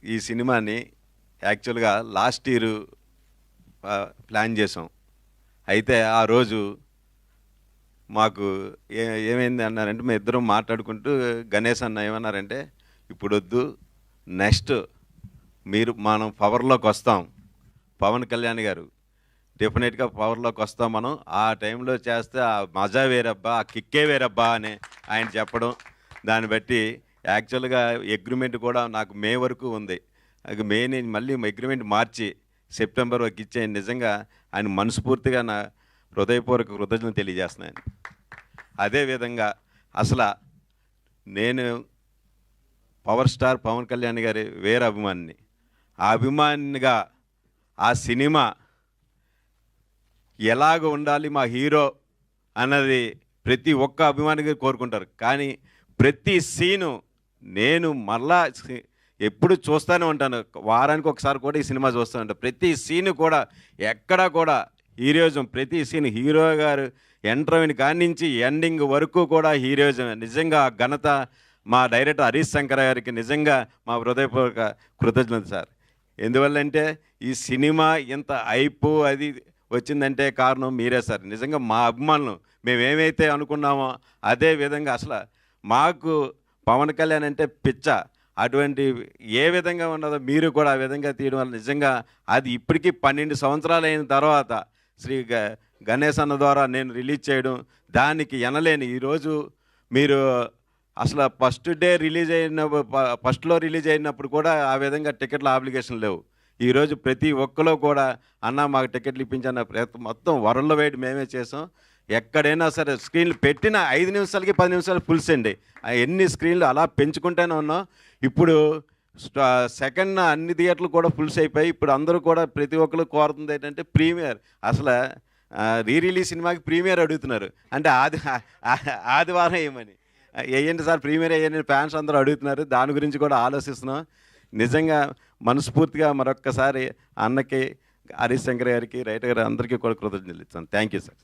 ఈ సినిమాని యాక్చువల్గా లాస్ట్ ఇయర్ ప్లాన్ చేసాం. అయితే ఆ రోజు మాకు ఏమైంది అన్నారంటే, మేము ఇద్దరం మాట్లాడుకుంటూ గణేష్ అన్న ఏమన్నారంటే, ఇప్పుడు వద్దు, నెక్స్ట్ మనం పవర్లోకి వస్తాం, పవన్ కళ్యాణ్ గారు డెఫినెట్గా పవర్లోకి వస్తాం, మనం ఆ టైంలో చేస్తే ఆ మజా వేరబ్బా, ఆ కిక్కే వేరబ్బా అని ఆయన చెప్పడం. దాన్ని బట్టి యాక్చువల్గా అగ్రిమెంట్ కూడా నాకు మే వరకు ఉంది. మే నేను మళ్ళీ అగ్రిమెంట్ మార్చి సెప్టెంబర్ వరకు ఇచ్చే నిజంగా ఆయన మనస్ఫూర్తిగా నా హృదయపూర్వక కృతజ్ఞతలు తెలియజేస్తున్నాను. అదేవిధంగా అసలు నేను పవర్ స్టార్ పవన్ కళ్యాణ్ గారి వేరే అభిమానిని. ఆ అభిమానిగా ఆ సినిమా ఎలాగ ఉండాలి మా హీరో అన్నది ప్రతి ఒక్క అభిమానిగా కోరుకుంటారు. కానీ ప్రతి సీను నేను మళ్ళా ఎప్పుడు చూస్తూనే ఉంటాను. వారానికి ఒకసారి కూడా ఈ సినిమా చూస్తూ ఉంటాను. ప్రతి సీను కూడా ఎక్కడా కూడా హీరోయిజం, ప్రతి సీన్ హీరో గారు ఎంటర్ అయిన కాడి నుంచి ఎండింగ్ వరకు కూడా హీరోయిజం. నిజంగా ఘనత మా డైరెక్టర్ హరీష్ శంకర్ గారికి నిజంగా మా హృదయపూర్వక కృతజ్ఞత సార్. ఎందువల్లంటే ఈ సినిమా ఇంత హైపు అది వచ్చిందంటే కారణం మీరే సార్. నిజంగా మా అభిమానులు మేమేమైతే అనుకున్నామో అదే విధంగా అసలు మాకు పవన్ కళ్యాణ్ అంటే పిచ్చ. అటువంటి ఏ విధంగా ఉన్నదో మీరు కూడా ఆ విధంగా తీయడం వల్ల నిజంగా అది ఇప్పటికీ 12 సంవత్సరాలు అయిన తర్వాత శ్రీ గణేష్ అన్న ద్వారా నేను రిలీజ్ చేయడం, దానికి ఎనలేని ఈరోజు మీరు అసలు ఫస్ట్లో రిలీజ్ అయినప్పుడు కూడా ఆ విధంగా టికెట్ల ఆబ్లిగేషన్ లేవు. ఈరోజు ప్రతి ఒక్కరు కూడా అన్న మాకు టికెట్లు ఇప్పించన్న మొత్తం వరల్డ్ వైడ్ మేమే చేసాం. ఎక్కడైనా సరే స్క్రీన్లు పెట్టిన 5 నిమిషాలకి 10 నిమిషాలు ఫుల్స్ అండి. ఎన్ని స్క్రీన్లు అలా పెంచుకుంటూనే ఉన్నాం. ఇప్పుడు సెకండ్ అన్ని థియేటర్లు కూడా ఫుల్స్ అయిపోయి ఇప్పుడు అందరూ కూడా ప్రతి ఒక్కరు కోరుతుంది ఏంటంటే ప్రీమియర్. అసలు రిలీజ్ సినిమాకి ప్రీమియర్ అడుగుతున్నారు. అంటే ఆదివారం వేయమని, వేయండి సార్ ప్రీమియర్ వేయండి ఫ్యాన్స్ అందరూ అడుగుతున్నారు. దాని గురించి కూడా ఆలోచిస్తున్నాం. నిజంగా మనస్ఫూర్తిగా మరొక్కసారి అన్నకి, హరీష్ శంకర్ గారికి, రైటర్ గారు అందరికీ కూడా కృతజ్ఞతలు ఇస్తాను. Thank you sir.